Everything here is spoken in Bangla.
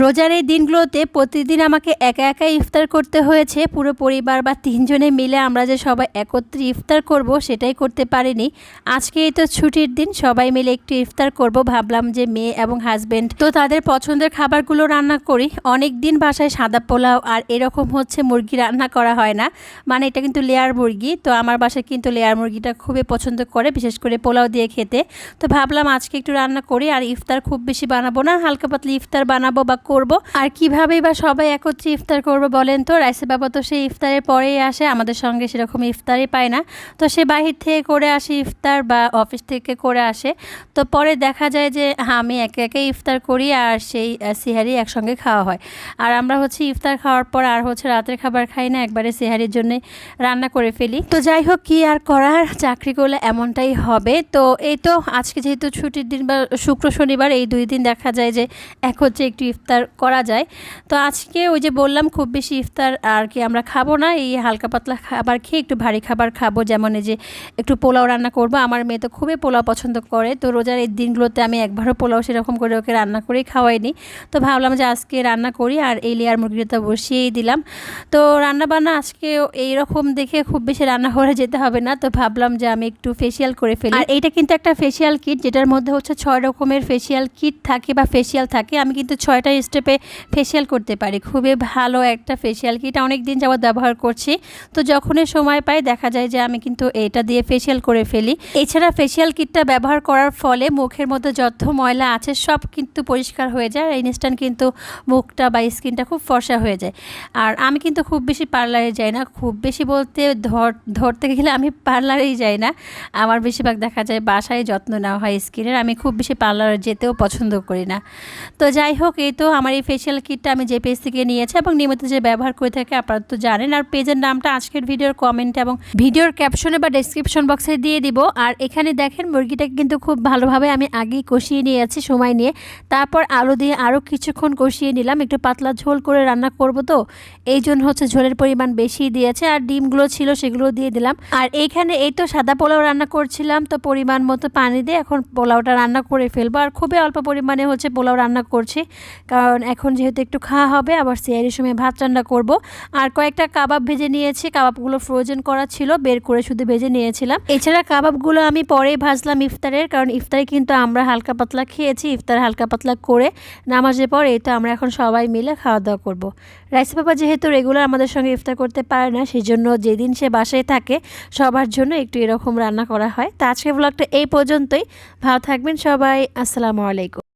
রোজার এই দিনগুলোতে প্রতিদিন আমাকে একা একা ইফতার করতে হয়েছে। পুরো পরিবার বা ৩ জনে মিলে আমরা যে সবাই একত্রে ইফতার করব সেটাই করতে পারিনি। আজকে এই তো ছুটির দিন, সবাই মিলে একটু ইফতার করব। ভাবলাম যে মেয়ে এবং হাজব্যান্ড তো তাদের পছন্দের খাবারগুলো রান্না করি। অনেক দিন বাসায় সাদা পোলাও আর এরকম হচ্ছে মুরগি রান্না করা হয় না, মানে এটা কিন্তু লেয়ার মুরগি। তো আমার বাসায় কিন্তু লেয়ার মুরগিটা খুবই পছন্দ করে, বিশেষ করে পোলাও দিয়ে খেতে। তো ভাবলাম আজকে একটু রান্না করি। আর ইফতার খুব বেশি বানাবো না, হালকা পাতলা ইফতার বানাবো বা করব। আর কিভাবে বা সবাই একত্রে ইফতার করব বলেন তো? রাইসে বাবা তো সেই ইফতারের পরেই আসে, আমাদের সঙ্গে সেরকম ইফতারই পায় না। তো সে বাহির থেকে করে আসে ইফতার বা অফিস থেকে করে আসে। তো পরে দেখা যায় যে আমি একে একে ইফতার করি আর সেই সিহারি একসঙ্গে খাওয়া হয়। আর আমরা হচ্ছে ইফতার খাওয়ার পর আর হচ্ছে রাতের খাবার খাই না, একবারে সিহারির জন্য রান্না করে ফেলি। তো যাই হোক, কি আর করার, চাকরি করলে এমনটাই হবে। তো এই তো আজকে যেহেতু ছুটির দিন বা শুক্র শনিবার, এই 2 দিন দেখা যায় যে এক হচ্ছে একটু ইফতার করা যায়। তো আজকে ওই যে বললাম খুব বেশি ইফতার আর কি আমরা খাবো না, এই হালকা পাতলা খাবার খেয়ে একটু ভারী খাবার খাবো। যেমন এই যে একটু পোলাও রান্না করবো, আমার মেয়ে তো খুবই পোলাও পছন্দ করে। তো রোজার এই দিনগুলোতে আমি একবারও পোলাও সেরকম করে ওকে রান্না করেই খাওয়াইনি। তো ভাবলাম যে আজকে রান্না করি, আর এই লেয়ার মুরগিটা বসিয়েই দিলাম। তো রান্না বান্না আজকে এইরকম দেখে খুব বেশি রান্না করে যেতে হবে না, তো ভাবলাম যে আমি একটু ফেসিয়াল করে ফেলি। আর এইটা কিন্তু একটা ফেসিয়াল কিট, যেটার মধ্যে হচ্ছে 6 রকমের ফেসিয়াল কিট থাকে বা ফেসিয়াল থাকে। আমি কিন্তু 6টা স্টেপে ফেসিয়াল করতে পারি। খুবই ভালো একটা ফেসিয়াল কিট, অনেক দিন যাবত ব্যবহার করছি। তো যখনই সময় পাই দেখা যায় যে আমি কিন্তু এটা দিয়ে ফেসিয়াল করে ফেলি। এছাড়া ফেসিয়াল কিটটা ব্যবহার করার ফলে মুখের মধ্যে যত ময়লা আছে সব কিন্তু পরিষ্কার হয়ে যায়। ইনস্ট্যান্ট কিন্তু মুখটা বা স্কিনটা খুব ফর্সা হয়ে যায়। আর আমি কিন্তু খুব বেশি পার্লারে যাই না, খুব বেশি বলতে ধরতে গেলে আমি পার্লারেই যাই না। আমার বেশিরভাগ দেখা যায় বাসায় যত্ন নেওয়া হয় স্কিনের, আমি খুব বেশি পার্লারে যেতেও পছন্দ করি না। তো যাই হোক, এই তো আমার এই ফেসিয়াল কিটটা আমি যে পেজ থেকে নিয়েছি এবং নিয়মিত যে ব্যবহার করে থাকে আপনারা তো জানেন। আর পেজের নামটা আজকের ভিডিওর কমেন্টে এবং ভিডিওর ক্যাপশনে বা ডেসক্রিপশন বক্সে দিয়ে দিব। আর এখানে দেখেন মুরগিটাকে কিন্তু খুব ভালোভাবে আমি আগেই কষিয়ে নিয়েছি সময় নিয়ে। তারপর আলু দিয়ে আরও কিছুক্ষণ কষিয়ে নিলাম, একটু পাতলা ঝোল করে রান্না করব। তো এই জন্য হচ্ছে ঝোলের পরিমাণ বেশি দিয়েছে, আর ডিমগুলো ছিল সেগুলো দিয়ে দিলাম। আর এইখানে এই তো সাদা পোলাও রান্না করছিলাম, তো পরিমাণ মতো পানি দিয়ে এখন পোলাওটা রান্না করে ফেলবো। আর খুবই অল্প পরিমাণে হচ্ছে পোলাও রান্না করছি, কারণ এখন যেহেতু একটু খাওয়া হবে, আবার সিয়ারির সময় ভাত রান্না করব। আর কয়েকটা কাবাব ভেজে নিয়েছি, কাবাবগুলো ফ্রোজেন করা ছিল, বের করে শুধু ভেজে নিয়েছিলাম। এছাড়া কাবাবগুলো আমি পরেই ভাজলাম ইফতারের, কারণ ইফতারে কিন্তু আমরা হালকা পাতলা খেয়েছি। ইফতার হালকা পাতলা করে নামাজের পর এই তো আমরা এখন সবাই মিলে খাওয়া দাওয়া করব। রাইস বাবা যেহেতু রেগুলার আমাদের সঙ্গে ইফতার করতে পারে না, সেই জন্য যেদিন সে বাসায় থাকে সবার জন্য একটু এরকম রান্না করা হয়। তো আজকের ব্লগটা এই পর্যন্তই। ভালো থাকবেন সবাই, আসসালামু আলাইকুম।